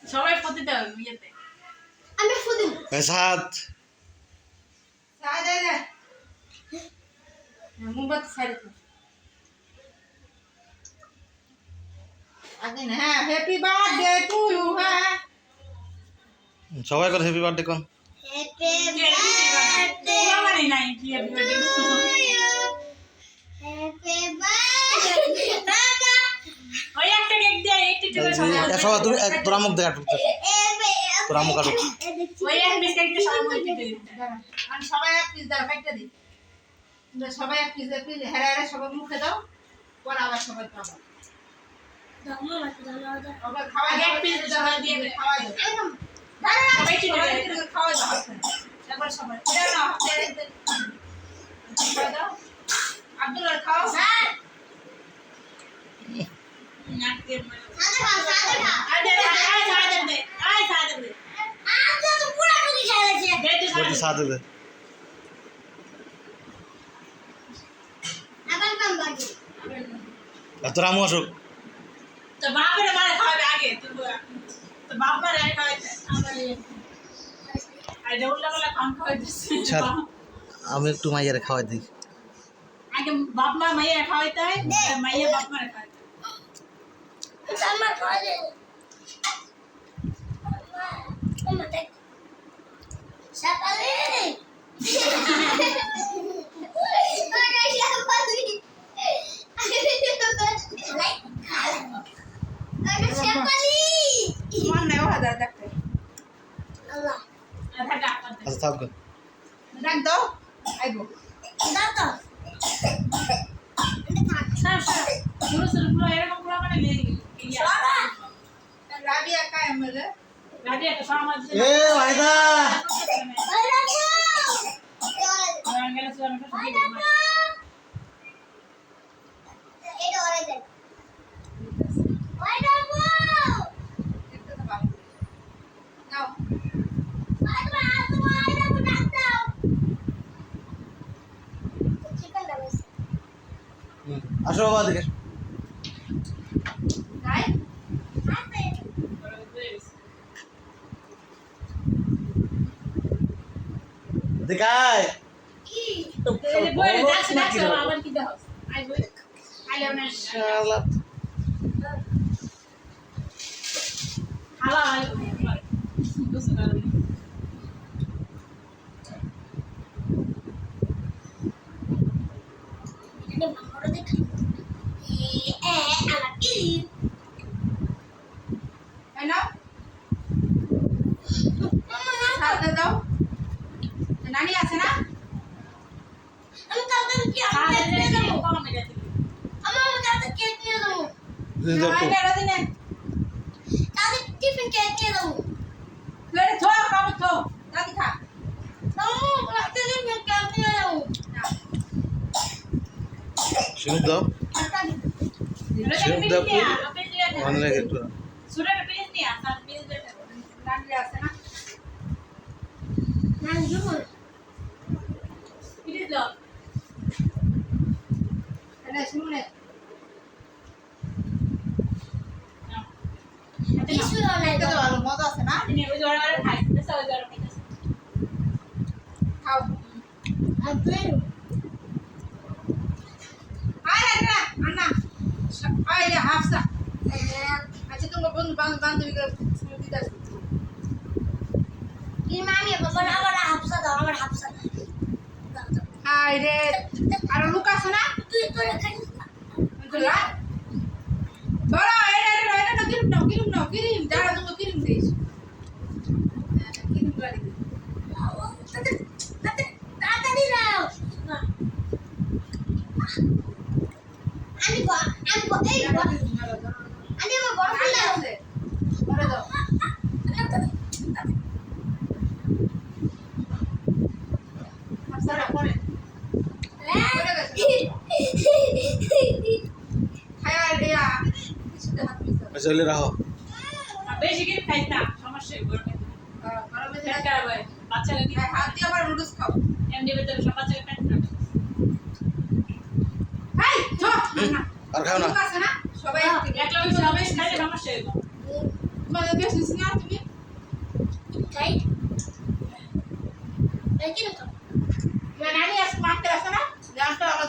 সবাই প্রতিটা বিয়েতে আমি ফুদিম সাত সাদা না মোমবাত সাইড আগে না হ্যাঁ হ্যাপি বার্থডে টু ইউ হ্যাঁ সবাই করে হ্যাপি বার্থডে কোন হ্যাপি বার্থডে মানে নাই কি হ্যাপি বার্থডে হ্যাপি বার্থডে দাদা ওই একটা কেক দিয়ে একটু করে সবাই সবাই তুমি তোরা মুখ দেখা ঢুকছে তোরা মুখ কাটো ওই এক পিস কেক দিয়ে সবাই মুখে দিতে আমি সবাই এক পিস দাও একটা দিই সবাই এক পিস দিলে হেরা হেরা সবাই মুখে দাও পরে আবার সবাই খাবো আবার খাওয়া এক পিস দাও দিয়ে খাওয়া দাও সবাই কি করে খাওয়া দাও একবার সবাই এটা না খাওয়া দাও আব্দুল খাও স্যার নাকে সাথে দে তোরা মু আসুক তো বাপের মারে খাওয়াবে আগে তো বাপ মারে আগে খাওয়াইতে আমার আই দেউলা বলা কাম খাওয়াইতেছে আমি একটু মাইয়ারে খাওয়াই দিই আগে বাপ মা মাইয়া খাওয়াইতে হয় মাইয়া বাপ মারে খাওয়াইতে আমার খাওয়ালে আমার দেখ সকালে আচ্ছা থাক ডাক দাও আইবো দাদা স্যার স্যার শুরু শুরু পুরো এরকম পুরো মানে রাবিয়া কায় আমলে রাবিয়া তো সমাজ এ ভাইদা আসো বাবা দিকে দেখাই শালা নানি আছে না আমি কালকে কি আমি নিয়ে যাব আমার কাছে কেক নিয়ে যাব কালকে টিফিন কেক নিয়ে যাব কালকে টিফিন কেক নিয়ে যাব শুনুক দাও শুনুক দাও মনে লাগে একটু নান জুমুর কিছু নাই তো মজা আছে না খাও আপনি আন্না আইরে হাফসা আচ্ছা তোমার বন্ধু বান্ধবীকে দিতে আসবে কি মামি বাবা আমার হাফসা দাও আমার হাফসা আইরে আর লোক আছে না তুই তোরে খাইস বুঝলা বড় এটা না কিরিম যারা তুমি কিরিম দিস কিরিম বাড়ি তাড়াতাড়ি নাও আমি এই আমি আমার বড় ফুল আছে বড় দাও হাফসারা পরে চলে রাখো বেশি করে খাইস না সমস্যা গরমে গরমে বাচ্চারা হাত দিয়ে আবার নুডলস খাও এমনি বেতন সব বাচ্চারা পেট খাবে হাই চল আর খাও না আছে না সবাই একলা সবাই খাইলে সমস্যা তোমাদের বেশি না তুমি খাই এই কি না নানি আজকে মারতে আসে না জানতো আমার